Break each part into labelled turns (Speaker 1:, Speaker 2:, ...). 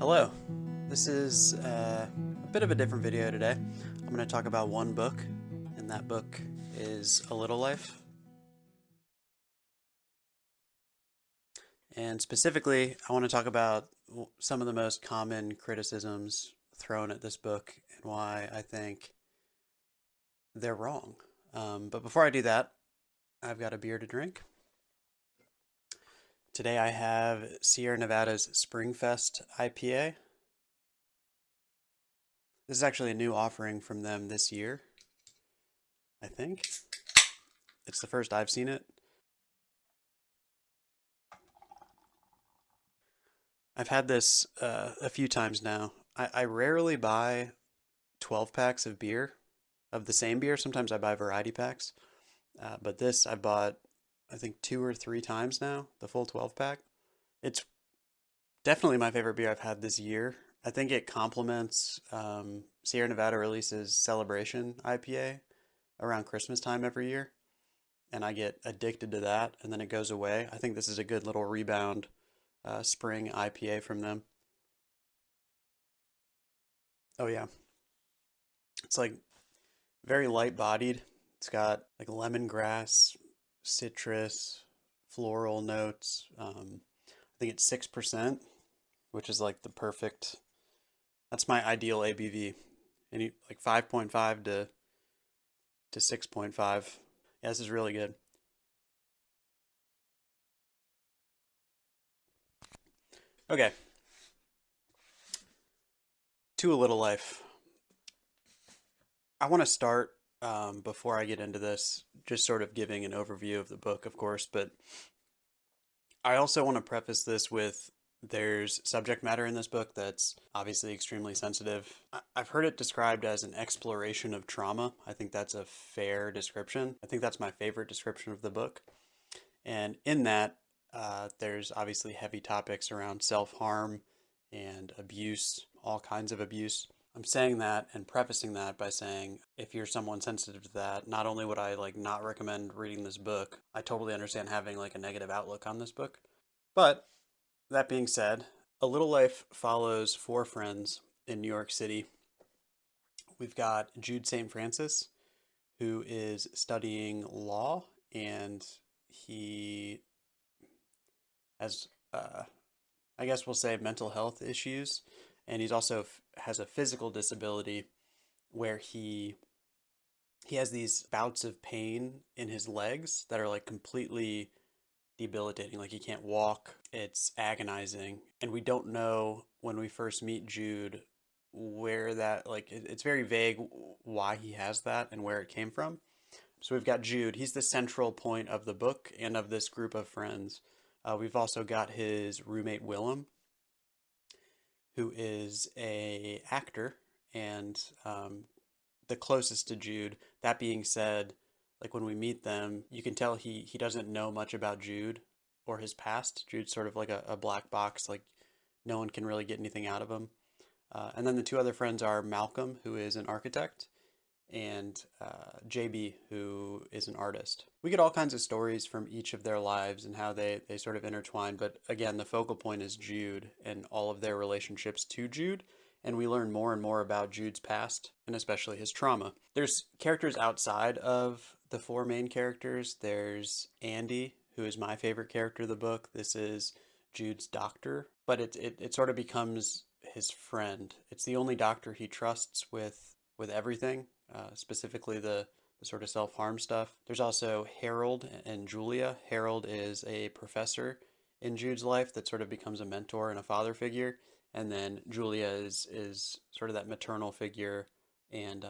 Speaker 1: Hello, this is a bit of a different video today. I'm going to talk about one book, and that book is A Little Life. And specifically, I want to talk about some of the most common criticisms thrown at this book and why I think they're wrong. But before I do that, I've got a beer to drink. Today I have Sierra Nevada's Springfest IPA. This is actually a new offering from them this year, I think. It's the first I've seen it. I've had this a few times now. I rarely buy 12 packs of beer, of the same beer. Sometimes I buy variety packs. But this I bought, I think, 2 or 3 times now, the full 12 pack. It's definitely my favorite beer I've had this year. I think it complements Sierra Nevada releases Celebration IPA around Christmas time every year. And I get addicted to that, and then it goes away. I think this is a good little rebound spring IPA from them. Oh yeah, it's like very light bodied. It's got like lemongrass, citrus, floral notes. I think it's 6%, which is like the perfect. That's my ideal ABV. Any like 5.5 to 6.5. Yeah, this is really good. Okay, to A Little Life. I want to start before I get into this, just sort of giving an overview of the book, of course, but I also want to preface this with there's subject matter in this book that's obviously extremely sensitive. I've heard it described as an exploration of trauma. I think that's a fair description. I think that's my favorite description of the book. And in that, there's obviously heavy topics around self-harm and abuse, all kinds of abuse. I'm saying that and prefacing that by saying if you're someone sensitive to that, not only would I like not recommend reading this book, I totally understand having like a negative outlook on this book. But that being said, A Little Life follows 4 friends in New York City. We've got Jude St. Francis, who is studying law, and he has, I guess we'll say, mental health issues, and he's also has a physical disability where he has these bouts of pain in his legs that are like completely debilitating. Like he can't walk. It's agonizing. And we don't know when we first meet Jude where that, like, it's very vague why he has that and where it came from. So we've got Jude. He's the central point of the book and of this group of friends. We've also got his roommate Willem, who is a actor and the closest to Jude. That being said, like when we meet them, you can tell he doesn't know much about Jude or his past. Jude's sort of like a black box, like no one can really get anything out of him. And then the 2 other friends are Malcolm, who is an architect, and JB, who is an artist. We get all kinds of stories from each of their lives and how they sort of intertwine, but again, the focal point is Jude and all of their relationships to Jude, and we learn more and more about Jude's past, and especially his trauma. There's characters outside of the 4 main characters. There's Andy, who is my favorite character of the book. This is Jude's doctor, but it sort of becomes his friend. It's the only doctor he trusts with everything, specifically the sort of self-harm stuff. There's also Harold and Julia. Harold is a professor in Jude's life that sort of becomes a mentor and a father figure, and then Julia is sort of that maternal figure and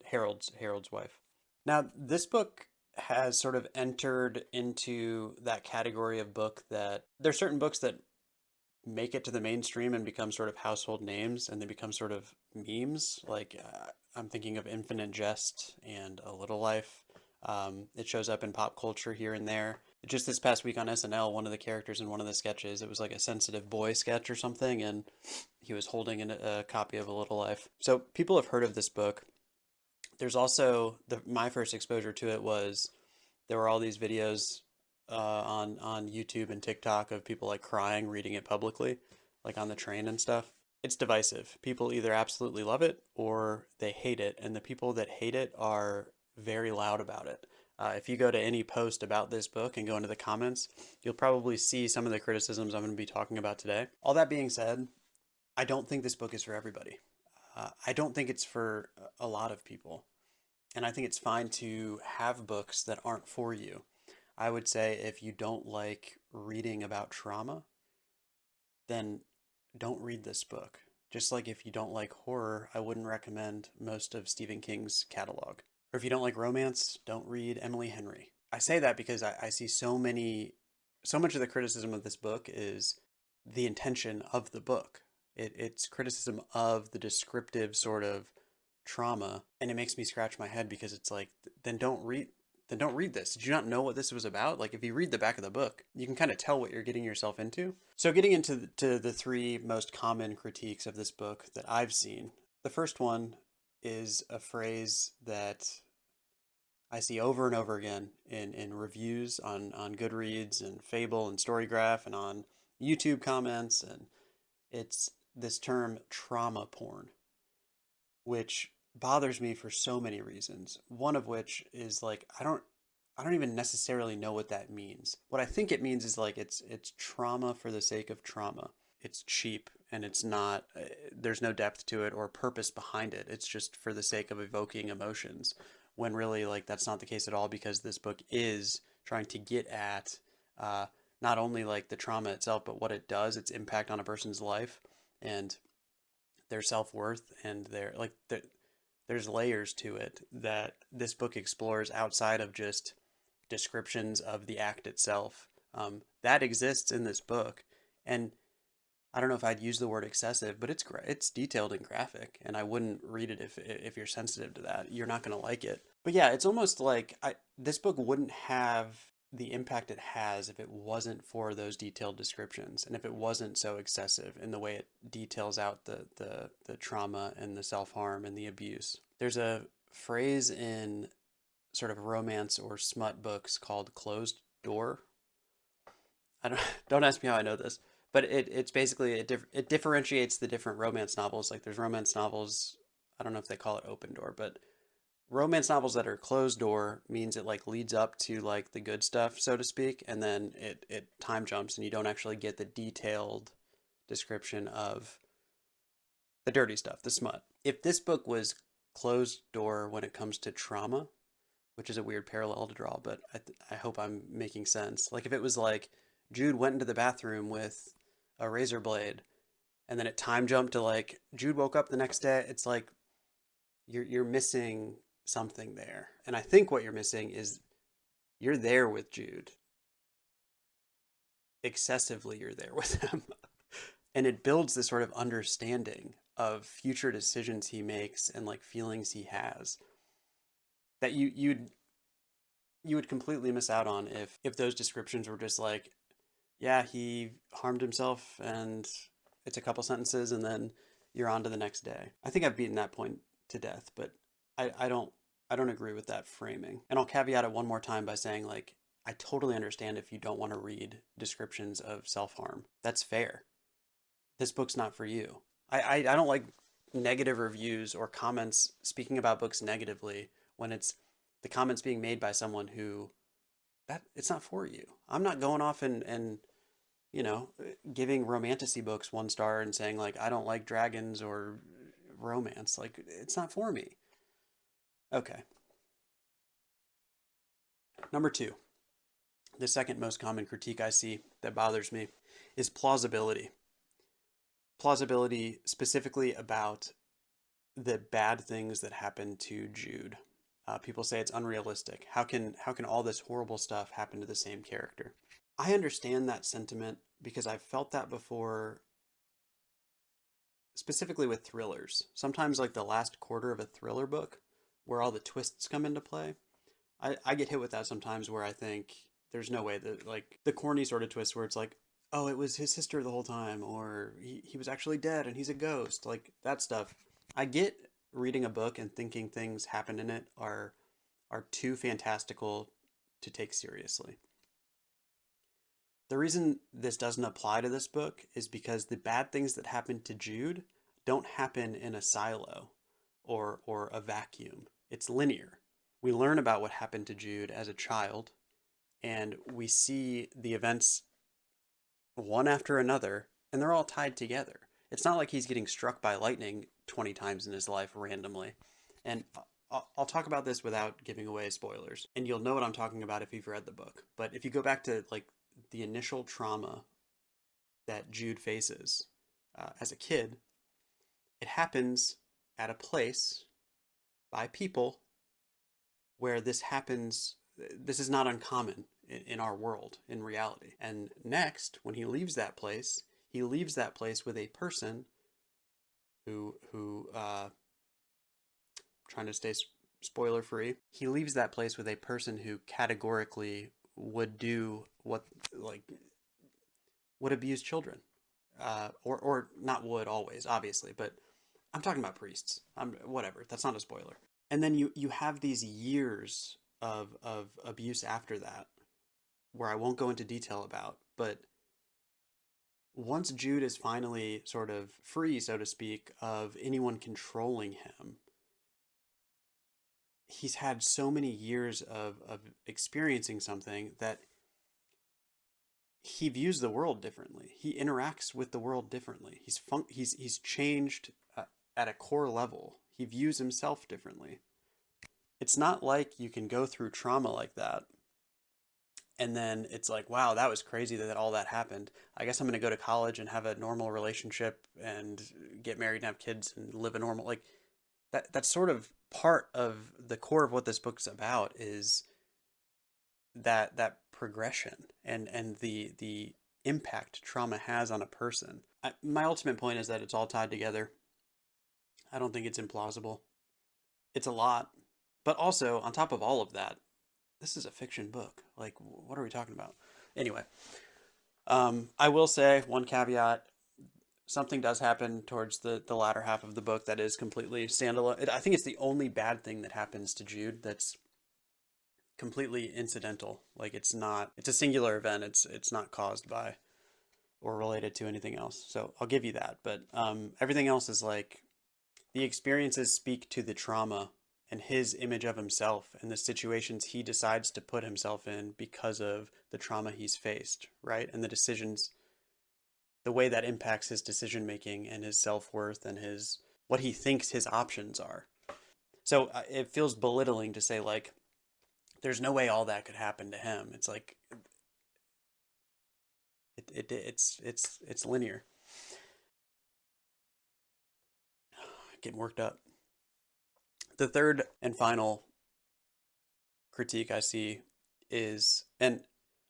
Speaker 1: Harold's wife. Now, this book has sort of entered into that category of book that there's certain books that make it to the mainstream and become sort of household names and they become sort of memes. Like I'm thinking of Infinite Jest and A Little Life. It shows up in pop culture here and there. Just this past week on SNL, one of the characters in one of the sketches, it was like a sensitive boy sketch or something, and he was holding a copy of A Little Life. So people have heard of this book. There's also my first exposure to it was there were all these videos on YouTube and TikTok of people like crying reading it publicly. like on the train and stuff. It's divisive. People either absolutely love it or they hate it, and the people that hate it are very loud about it. If you go to any post about this book and go into the comments, you'll probably see some of the criticisms I'm going to be talking about today. All that being said, I don't think this book is for everybody. I don't think it's for a lot of people. And I think it's fine to have books that aren't for you. I would say if you don't like reading about trauma, then don't read this book. Just like if you don't like horror, I wouldn't recommend most of Stephen King's catalog. Or if you don't like romance, don't read Emily Henry. I say that because I see so much of the criticism of this book is the intention of the book. It's criticism of the descriptive sort of trauma, and it makes me scratch my head because it's like, then don't read this. Did you not know what this was about? Like, if you read the back of the book, you can kind of tell what you're getting yourself into. So, getting into the three most common critiques of this book that I've seen, the first one is a phrase that I see over and over again in reviews on Goodreads and Fable and Storygraph and on YouTube comments, and it's this term trauma porn, which bothers me for so many reasons. One of which is like I don't even necessarily know what that means. What I think it means is like it's trauma for the sake of trauma. It's cheap and it's not there's no depth to it or purpose behind it. It's just for the sake of evoking emotions when really like that's not the case at all because this book is trying to get at not only like the trauma itself but what it does, its impact on a person's life and their self-worth and there's layers to it that this book explores outside of just descriptions of the act itself. That exists in this book, and I don't know if I'd use the word excessive, but it's detailed and graphic, and I wouldn't read it if you're sensitive to that. You're not gonna like it. But yeah, it's almost like this book wouldn't have the impact it has if it wasn't for those detailed descriptions, and if it wasn't so excessive in the way it details out the trauma and the self harm and the abuse. There's a phrase in sort of romance or smut books called closed door. I don't don't ask me how I know this, but it's basically it differentiates the different romance novels. Like there's romance novels, I don't know if they call it open door, but romance novels that are closed door means it like leads up to like the good stuff, so to speak, and then it time jumps and you don't actually get the detailed description of the dirty stuff, the smut. If this book was closed door when it comes to trauma, which is a weird parallel to draw, but I hope I'm making sense. Like if it was like Jude went into the bathroom with a razor blade and then it time jumped to like Jude woke up the next day, it's like you're missing something there. And I think what you're missing is you're there with Jude. Excessively you're there with him. And it builds this sort of understanding of future decisions he makes and like feelings he has that you would completely miss out on if those descriptions were just like, yeah, he harmed himself and it's a couple sentences and then you're on to the next day. I think I've beaten that point to death, but I don't agree with that framing. And I'll caveat it one more time by saying like I totally understand if you don't want to read descriptions of self-harm. That's fair. This book's not for you. I don't like negative reviews or comments speaking about books negatively when it's the comments being made by someone who that it's not for you. I'm not going off and you know giving romanticy books 1 star and saying like I don't like dragons or romance. Like it's not for me. Okay. Number two, the second most common critique I see that bothers me is plausibility. Plausibility specifically about the bad things that happen to Jude. People say it's unrealistic. How can all this horrible stuff happen to the same character? I understand that sentiment because I've felt that before, specifically with thrillers. Sometimes like the last quarter of a thriller book, where all the twists come into play. I get hit with that sometimes where I think there's no way that like the corny sort of twist where it's like, oh, it was his sister the whole time, or he was actually dead and he's a ghost. Like that stuff. I get reading a book and thinking things happen in it are too fantastical to take seriously. The reason this doesn't apply to this book is because the bad things that happen to Jude don't happen in a silo or a vacuum. It's linear. We learn about what happened to Jude as a child, and we see the events one after another, and they're all tied together. It's not like he's getting struck by lightning 20 times in his life randomly. And I'll talk about this without giving away spoilers, and you'll know what I'm talking about if you've read the book. But if you go back to like the initial trauma that Jude faces as a kid, it happens at a place by people where this happens. This is not uncommon in our world, in reality. And next, when he leaves that place with a person who trying to stay spoiler free, he leaves that place with a person who categorically would do what, like, would abuse children, or not would always, obviously, but I'm talking about priests. Whatever. That's not a spoiler. And then you have these years of abuse after that, where I won't go into detail about, but once Jude is finally sort of free, so to speak, of anyone controlling him, he's had so many years of experiencing something that he views the world differently. He interacts with the world differently. He's changed at a core level. He views himself differently. It's not like you can go through trauma like that and then it's like, wow, that was crazy that all that happened. I guess I'm going to go to college and have a normal relationship and get married and have kids and live a normal, like, that's sort of part of the core of what this book's about, is that progression and the impact trauma has on a person. My ultimate point is that it's all tied together. I don't think it's implausible. It's a lot. But also, on top of all of that, this is a fiction book. Like, what are we talking about? Anyway, I will say one caveat. Something does happen towards the latter half of the book that is completely standalone. I think it's the only bad thing that happens to Jude that's completely incidental. Like, it's a singular event. It's not caused by or related to anything else. So I'll give you that. But everything else is like the experiences speak to the trauma and his image of himself and the situations he decides to put himself in because of the trauma he's faced, right? And the decisions, the way that impacts his decision making and his self-worth and his what he thinks his options are. So it feels belittling to say, like, there's no way all that could happen to him. It's like it's linear. Getting worked up. The third and final critique I see is, and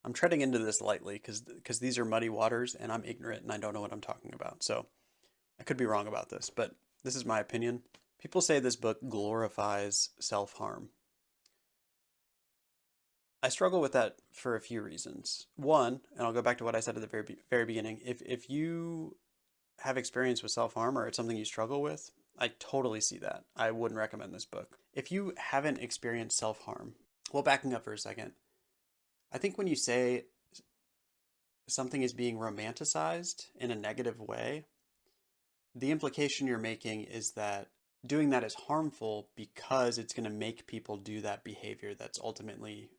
Speaker 1: I'm treading into this lightly because these are muddy waters and I'm ignorant and I don't know what I'm talking about. So I could be wrong about this, but this is my opinion. People say this book glorifies self-harm. I struggle with that for a few reasons. One, and I'll go back to what I said at the very beginning. If you have experience with self-harm or it's something you struggle with, I totally see that. I wouldn't recommend this book. If you haven't experienced self-harm, well, backing up for a second, I think when you say something is being romanticized in a negative way, the implication you're making is that doing that is harmful because it's going to make people do that behavior that's ultimately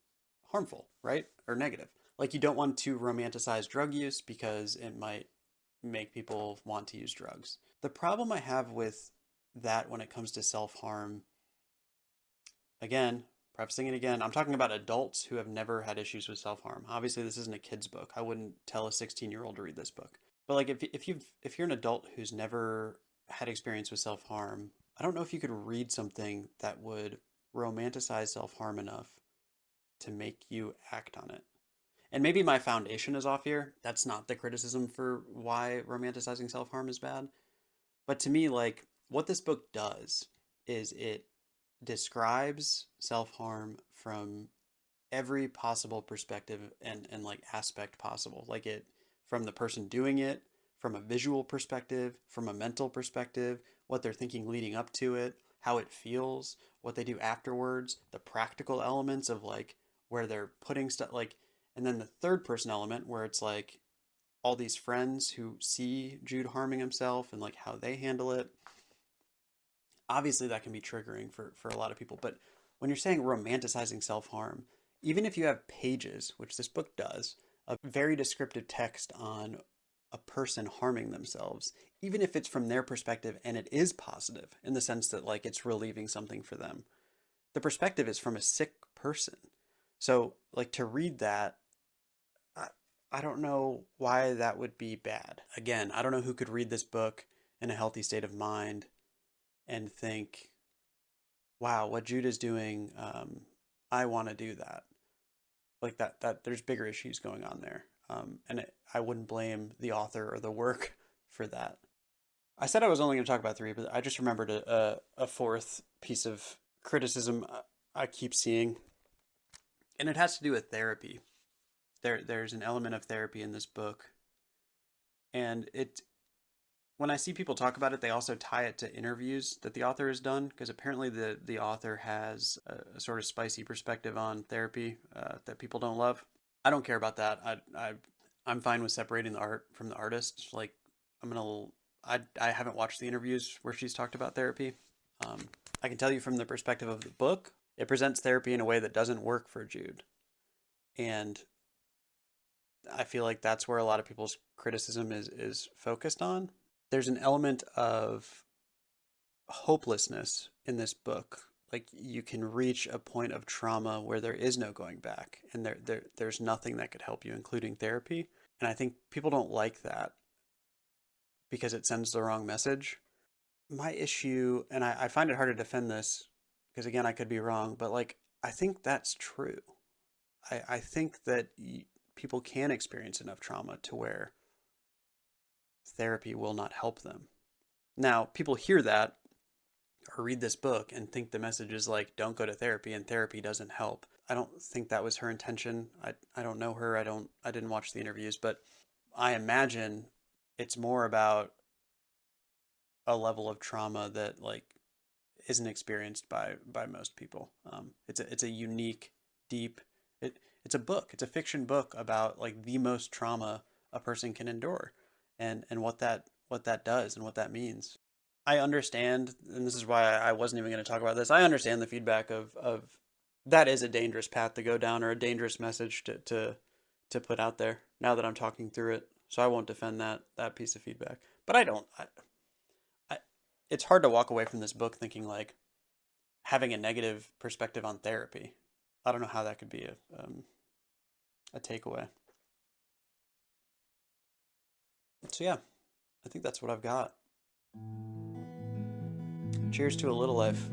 Speaker 1: harmful, right? Or negative. Like, you don't want to romanticize drug use because it might make people want to use drugs. The problem I have with that when it comes to self-harm, again, prefacing it again, I'm talking about adults who have never had issues with self-harm. Obviously, this isn't a kid's book. I wouldn't tell a 16-year-old to read this book. But like, if you're an adult who's never had experience with self-harm, I don't know if you could read something that would romanticize self-harm enough to make you act on it. And maybe my foundation is off here. That's not the criticism for why romanticizing self-harm is bad. But to me, like, what this book does is it describes self-harm from every possible perspective and like aspect possible. Like, it, from the person doing it, from a visual perspective, from a mental perspective, what they're thinking leading up to it, how it feels, what they do afterwards, the practical elements of like where they're putting stuff, like And then the third person element where it's like all these friends who see Jude harming himself and like how they handle it. Obviously that can be triggering for a lot of people, but when you're saying romanticizing self-harm, even if you have pages, which this book does, a very descriptive text on a person harming themselves, even if it's from their perspective and it is positive in the sense that like it's relieving something for them, the perspective is from a sick person. So like to read that, I, I don't know why that would be bad. Again, I don't know who could read this book in a healthy state of mind and think, wow, what Jude is doing, I want to do that. Like that there's bigger issues going on there. I wouldn't blame the author or the work for that. I said I was only going to talk about three, but I just remembered a fourth piece of criticism I keep seeing, and it has to do with therapy. There's an element of therapy in this book, and it when I see people talk about it, they also tie it to interviews that the author has done because apparently the author has a sort of spicy perspective on therapy that people don't love. I don't care about that. I'm fine with separating the art from the artist. Like I'm gonna I haven't watched the interviews where she's talked about therapy. Um, I can tell you from the perspective of the book, it presents therapy in a way that doesn't work for Jude, and I feel like that's where a lot of people's criticism is focused on. There's an element of hopelessness in this book. Like you can reach a point of trauma where there is no going back, and there's nothing that could help you, including therapy. And I think people don't like that because it sends the wrong message. My issue, and I find it hard to defend this because again, I could be wrong, but like I think that's true. I think that people can experience enough trauma to where therapy will not help them. Now, people hear that or read this book and think the message is like, don't go to therapy and therapy doesn't help. I don't think that was her intention. I don't know her. I didn't watch the interviews, but I imagine it's more about a level of trauma that like isn't experienced by most people. It's a unique, deep. It's a book. It's a fiction book about like the most trauma a person can endure, and what that does and what that means. I understand, and this is why I wasn't even going to talk about this. I understand the feedback of that is a dangerous path to go down or a dangerous message to put out there. Now that I'm talking through it, so I won't defend that piece of feedback. But I don't. I it's hard to walk away from this book thinking like having a negative perspective on therapy. I don't know how that could be a takeaway. So yeah, I think that's what I've got. Cheers to a little life.